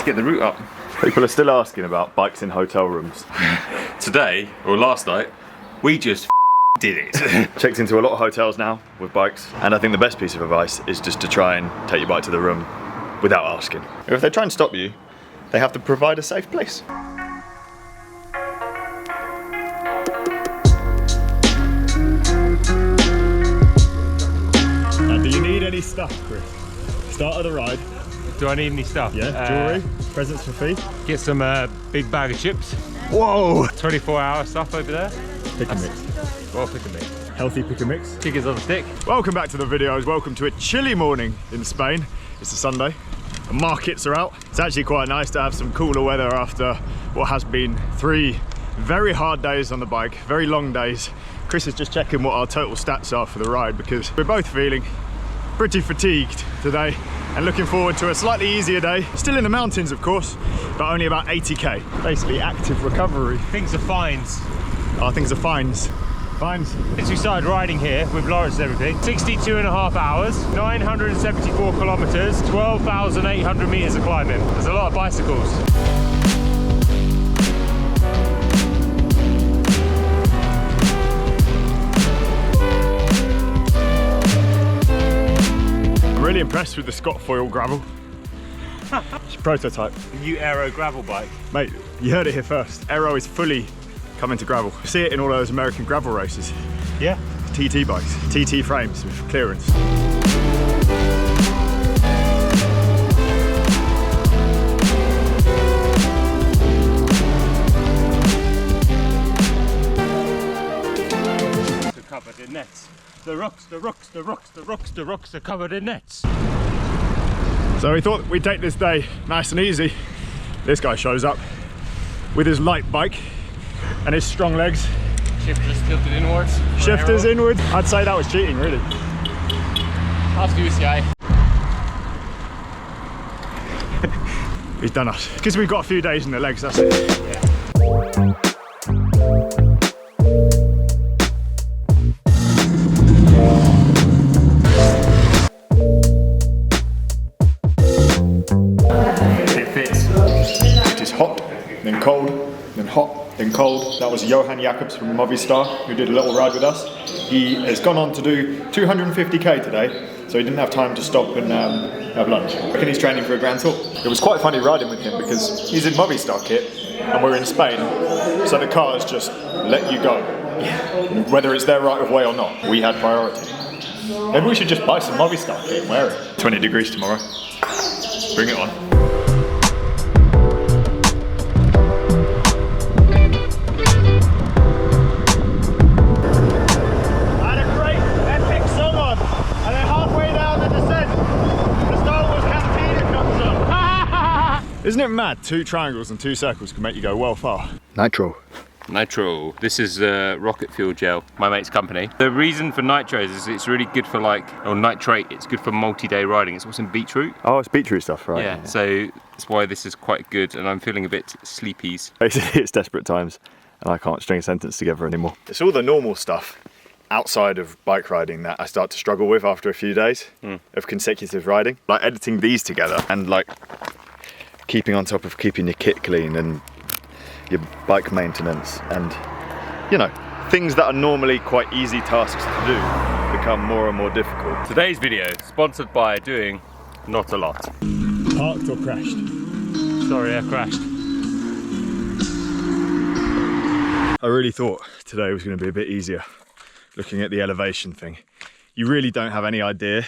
get the route up. People are still asking about bikes in hotel rooms. Today, or last night, we just did it. Checked into a lot of hotels now with bikes, and I think the best piece of advice is just to try and take your bike to the room without asking. If they try and stop you, they have to provide a safe place. Now, do you need any stuff, Chris? Start of the ride. Do I need any stuff? Yeah, jewellery, presents for fee. Get some big bag of chips. Whoa! 24-hour stuff over there. Pick and mix. Well, pick and mix. Healthy pick and mix. Chickens on the stick. Welcome back to the videos. Welcome to a chilly morning in Spain. It's a Sunday. The markets are out. It's actually quite nice to have some cooler weather after what has been 3 very hard days on the bike, very long days. Chris is just checking what our total stats are for the ride because we're both feeling pretty fatigued today and looking forward to a slightly easier day. Still in the mountains, of course, but only about 80k. Basically active recovery. Things are fines. Oh, things are fines. Fines. Since we started riding here with Lawrence and everything, 62.5 hours, 974 kilometers, 12,800 meters of climbing. There's a lot of bicycles. I'm really impressed with the Scott Foil gravel. It's a prototype. The new Aero gravel bike. Mate, you heard it here first. Aero is fully coming to gravel. You see it in all those American gravel races. Yeah. TT bikes, TT frames with clearance. They're covered in nets. The rocks are covered in nets. So we thought we'd take this day nice and easy. This guy shows up with his light bike and his strong legs. Shifters tilted inwards. Shifters inward. I'd say that was cheating, really. Ask UCI. He's done us. Because we've got a few days in the legs, that's it. Yeah. It fits. It is hot, then cold, then hot, then cold. That was Johan Jacobs from Movistar who did a little ride with us. He has gone on to do 250k today, so he didn't have time to stop and have lunch. I reckon he's training for a Grand Tour. It was quite funny riding with him because he's in Movistar kit and we're in Spain, so the cars just let you go. Whether it's their right of way or not, we had priority. Maybe we should just buy some Movistar kit and wear it. 20 degrees tomorrow. Bring it on. I had a great epic Sungod, and then halfway down the descent, the Star Wars Cantina comes up. Isn't it mad? 2 triangles and 2 circles can make you go well far. Nitro. Nitro. This is rocket fuel gel, my mate's company. The reason for nitros is it's really good for or nitrate, it's good for multi-day riding. It's also in beetroot. Oh, it's beetroot stuff, right? Yeah, so that's why this is quite good and I'm feeling a bit sleepies. Basically, it's desperate times and I can't string a sentence together anymore. It's all the normal stuff outside of bike riding that I start to struggle with after a few days of consecutive riding. Like editing these together and like keeping on top of keeping your kit clean and your bike maintenance and, you know, things that are normally quite easy tasks to do become more and more difficult. Today's video is sponsored by doing not a lot. Parked or crashed? Sorry, I crashed. I really thought today was going to be a bit easier looking at the elevation thing. You really don't have any idea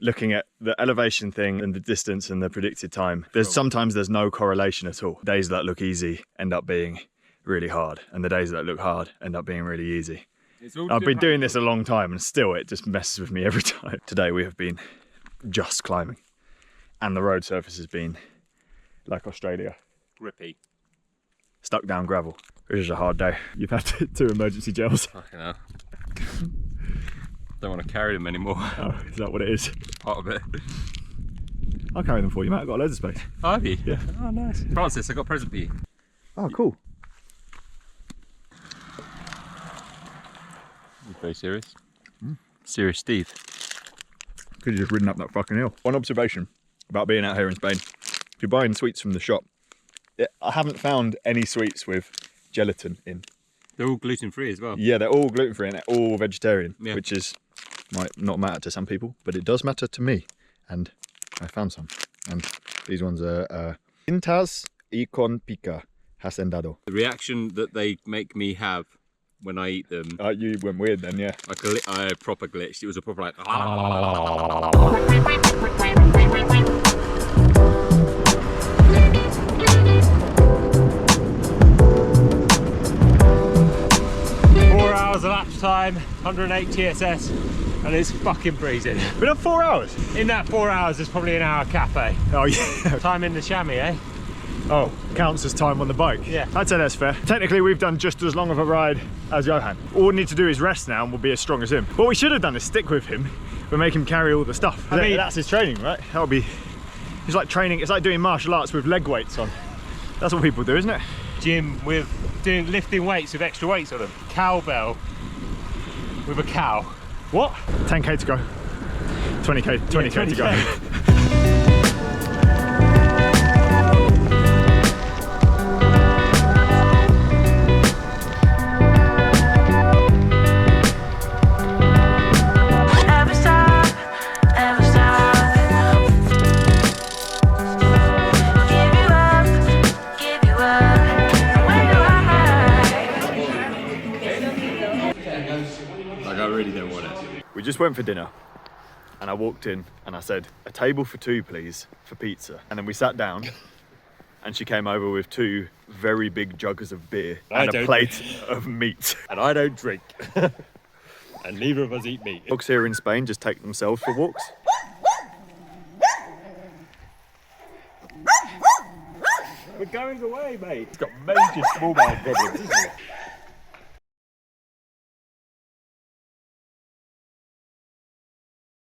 looking at the elevation thing and the distance and the predicted time. Sometimes there's no correlation at all. Days that look easy end up being really hard, and the days that look hard end up being really easy. I've been doing this a long time and still it just messes with me every time. Today we have been just climbing and the road surface has been like Australia. Grippy. Stuck down gravel. It was a hard day. You've had 2 emergency gels. Fucking hell. Don't want to carry them anymore. Oh, is that what it is? Part of it. I'll carry them for you, mate. I've got loads of space. Oh, have you? Yeah. Oh, nice. Francis, I got a present for you. Oh, cool. Very serious. Serious Steve. Could have just ridden up that fucking hill. One observation about being out here in Spain If you're buying sweets from the shop, I haven't found any sweets with gelatin in. They're all gluten-free as well. Yeah, they're all gluten-free and they're all vegetarian, Yeah. which might not matter to some people, but it does matter to me. And I found some. And these ones are Pintas y con pica hacendado. The reaction that they make me have when I eat them. You went weird then, yeah. I proper glitched. It was a proper like. Of elapsed time, 108 TSS, and it's fucking freezing. Been up 4 hours? In that 4 hours, there's probably an hour cafe. Oh yeah. Time in the chamois, eh? Oh, counts as time on the bike. Yeah. I'd say that's fair. Technically, we've done just as long of a ride as Johan. All we need to do is rest now and we'll be as strong as him. What we should have done is stick with him, but make him carry all the stuff. I mean, that's his training, right? That'll be, it's like training, it's like doing martial arts with leg weights on. That's what people do, isn't it? Gym with lifting weights with extra weights on them. Cowbell with a cow. What? 10k to go. 20k, 20k to go. We just went for dinner and I walked in and I said, a table for two please for pizza. And then we sat down and she came over with 2 very big juggers of beer and a plate of meat. And I don't drink. And neither of us eat meat. Dogs here in Spain just take themselves for walks. We're going away, mate. It's got major small mouth problems, isn't it?